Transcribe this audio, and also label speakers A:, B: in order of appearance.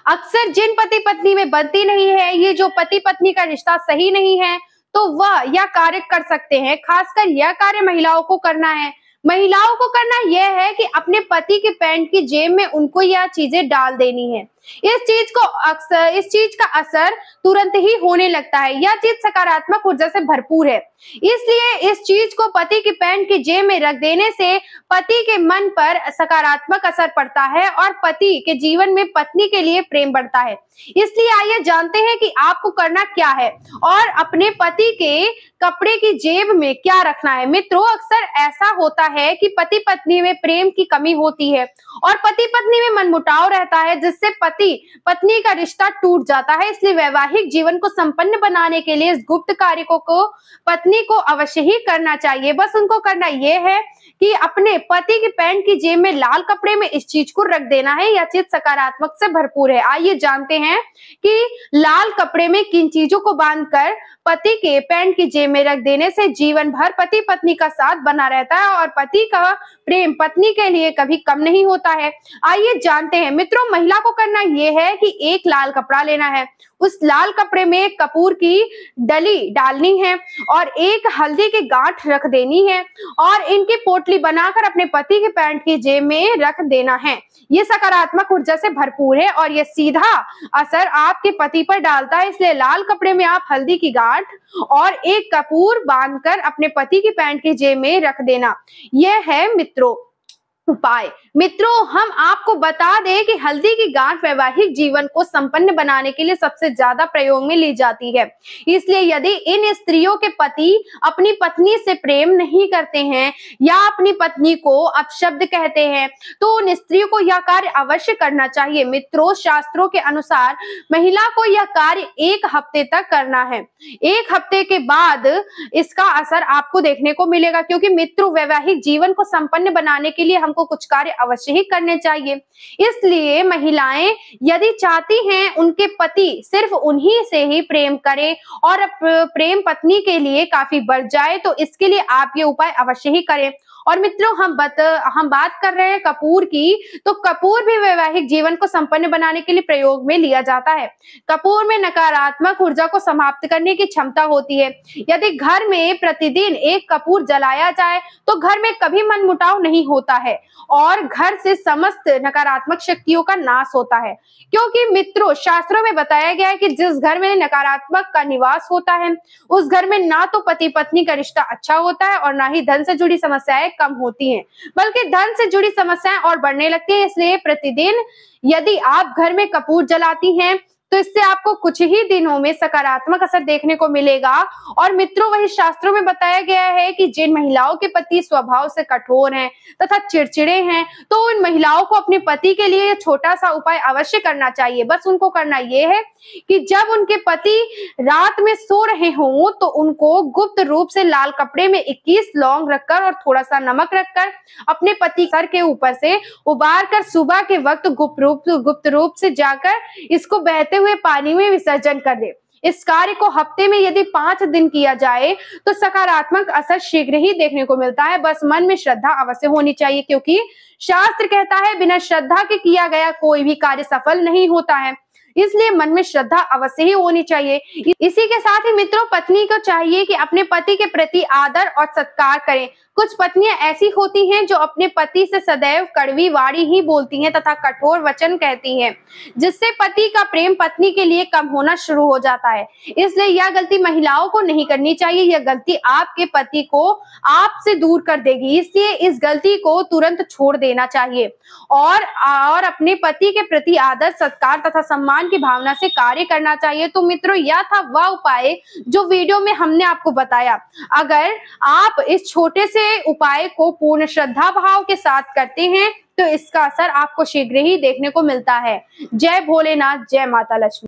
A: अक्सर जिन पति पत्नी में बनती नहीं है, ये जो पति पत्नी का रिश्ता सही नहीं है, तो वह यह कार्य कर सकते हैं। खासकर यह कार्य महिलाओं को करना है। महिलाओं को करना यह है कि अपने पति के पैंट की जेब में उनको यह चीजें डाल देनी है। इस चीज का असर तुरंत ही होने लगता है। यह चीज सकारात्मक ऊर्जा से भरपूर है। इसलिए इस चीज को पति की पैंट की जेब में रख देने से पति के मन पर सकारात्मक असर पड़ता है और पति के जीवन में पत्नी के लिए प्रेम बढ़ता है। इसलिए आइए जानते हैं कि आपको करना क्या है और अपने पति के कपड़े की जेब में क्या रखना है। मित्रों, अक्सर ऐसा होता है कि पति पत्नी में प्रेम की कमी होती है और पति पत्नी में मनमुटाव रहता है, जिससे पति पत्नी का रिश्ता टूट जाता है। इसलिए वैवाहिक जीवन को संपन्न बनाने के लिए इस गुप्त कार्य को पत्नी को अवश्य ही करना चाहिए। बस उनको करना यह है कि अपने पति की पैंट की जेब में लाल कपड़े में इस चीज को रख देना है। यह चीज सकारात्मक से भरपूर है। आइए जानते हैं कि लाल कपड़े में किन चीजों को बांधकर पति के पैंट की जेब में रख देने से जीवन भर पति पत्नी का साथ बना रहता है और पति का प्रेम पत्नी के लिए कभी कम नहीं होता है। आइए जानते हैं। मित्रों, महिला को करना यह है कि एक लाल कपड़ा लेना है। उस लाल कपड़े में एक कपूर की डली डालनी है और एक हल्दी की गांठ रख देनी है और इनकी पोटली बनाकर अपने पति के पैंट की जेब में रख देना है। ये सकारात्मक ऊर्जा से भरपूर है और यह सीधा असर आपके पति पर डालता है। इसलिए लाल कपड़े में आप हल्दी की गांठ और एक कपूर बांधकर अपने पति की पैंट की जेब में रख देना। यह है मित्रों उपाय। मित्रों, हम आपको बता दें कि हल्दी की गांठ वैवाहिक जीवन को संपन्न बनाने के लिए सबसे ज्यादा प्रयोग में ली जाती है। इसलिए यदि इन स्त्रियों के पति अपनी पत्नी से प्रेम नहीं करते हैं या अपनी पत्नी को अपशब्द कहते हैं, तो उन स्त्रियों को यह कार्य अवश्य करना चाहिए। मित्रों, शास्त्रों के अनुसार महिला को यह कार्य 1 हफ्ते तक करना है। 1 हफ्ते के बाद इसका असर आपको देखने को मिलेगा, क्योंकि मित्रों, वैवाहिक जीवन को संपन्न बनाने के लिए को कुछ कार्य अवश्य ही करने चाहिए। इसलिए महिलाएं यदि चाहती हैं उनके पति सिर्फ उन्हीं से ही प्रेम करें और प्रेम पत्नी के लिए काफी बढ़ जाए, तो इसके लिए आप ये उपाय अवश्य ही करें। और मित्रों, हम बात कर रहे हैं कपूर की, तो कपूर भी वैवाहिक जीवन को संपन्न बनाने के लिए प्रयोग में लिया जाता है। कपूर में नकारात्मक ऊर्जा को समाप्त करने की क्षमता होती है। यदि घर में प्रतिदिन एक कपूर जलाया जाए तो घर में कभी मनमुटाव नहीं होता है और घर से समस्त नकारात्मक शक्तियों का नाश होता है। क्योंकि मित्रों, शास्त्रों में बताया गया है कि जिस घर में नकारात्मक का निवास होता है, उस घर में ना तो पति पत्नी का रिश्ता अच्छा होता है और ना ही धन से जुड़ी समस्याएं कम होती हैं, बल्कि धन से जुड़ी समस्याएं और बढ़ने लगती है। इसलिए प्रतिदिन यदि आप घर में कपूर जलाती हैं तो इससे आपको कुछ ही दिनों में सकारात्मक असर देखने को मिलेगा। और मित्रों, वही शास्त्रों में बताया गया है कि जिन महिलाओं के पति स्वभाव से कठोर हैं तथा चिड़चिड़े हैं, तो उन महिलाओं को अपने पति के लिए यह छोटा सा उपाय अवश्य करना चाहिए। बस उनको करना यह है कि जब उनके पति रात में सो रहे हों तो उनको गुप्त रूप से लाल कपड़े में 21 लौंग रखकर और थोड़ा सा नमक रखकर अपने पति सर के ऊपर से उबार कर सुबह के वक्त गुप्त रूप से जाकर इसको बहते हुए पानी में विसर्जन कर दे। इस कार्य को हफ्ते में यदि 5 दिन किया जाए तो सकारात्मक असर शीघ्र ही देखने को मिलता है। बस मन में श्रद्धा अवश्य होनी चाहिए, क्योंकि शास्त्र कहता है बिना श्रद्धा के किया गया कोई भी कार्य सफल नहीं होता है। इसलिए मन में श्रद्धा अवश्य ही होनी चाहिए। इसी के साथ ही मित्रों, पत्नी को चाहिए कि अपने पति के प्रति आदर और सत्कार करें। कुछ पत्नियां ऐसी होती हैं जो अपने पति से सदैव कड़वी वाणी ही बोलती हैं तथा कठोर वचन कहती हैं, जिससे पति का प्रेम पत्नी के लिए कम होना शुरू हो जाता है। इसलिए यह गलती महिलाओं को नहीं करनी चाहिए। यह गलती आपके पति को आपसे दूर कर देगी। इसलिए इस गलती को तुरंत छोड़ देना चाहिए और अपने पति के प्रति आदर, सत्कार तथा सम्मान की भावना से कार्य करना चाहिए। तो मित्रों, यह था वह उपाय जो वीडियो में हमने आपको बताया। अगर आप इस छोटे से उपाय को पूर्ण श्रद्धा भाव के साथ करते हैं तो इसका असर आपको शीघ्र ही देखने को मिलता है। जय भोलेनाथ, जय माता लक्ष्मी।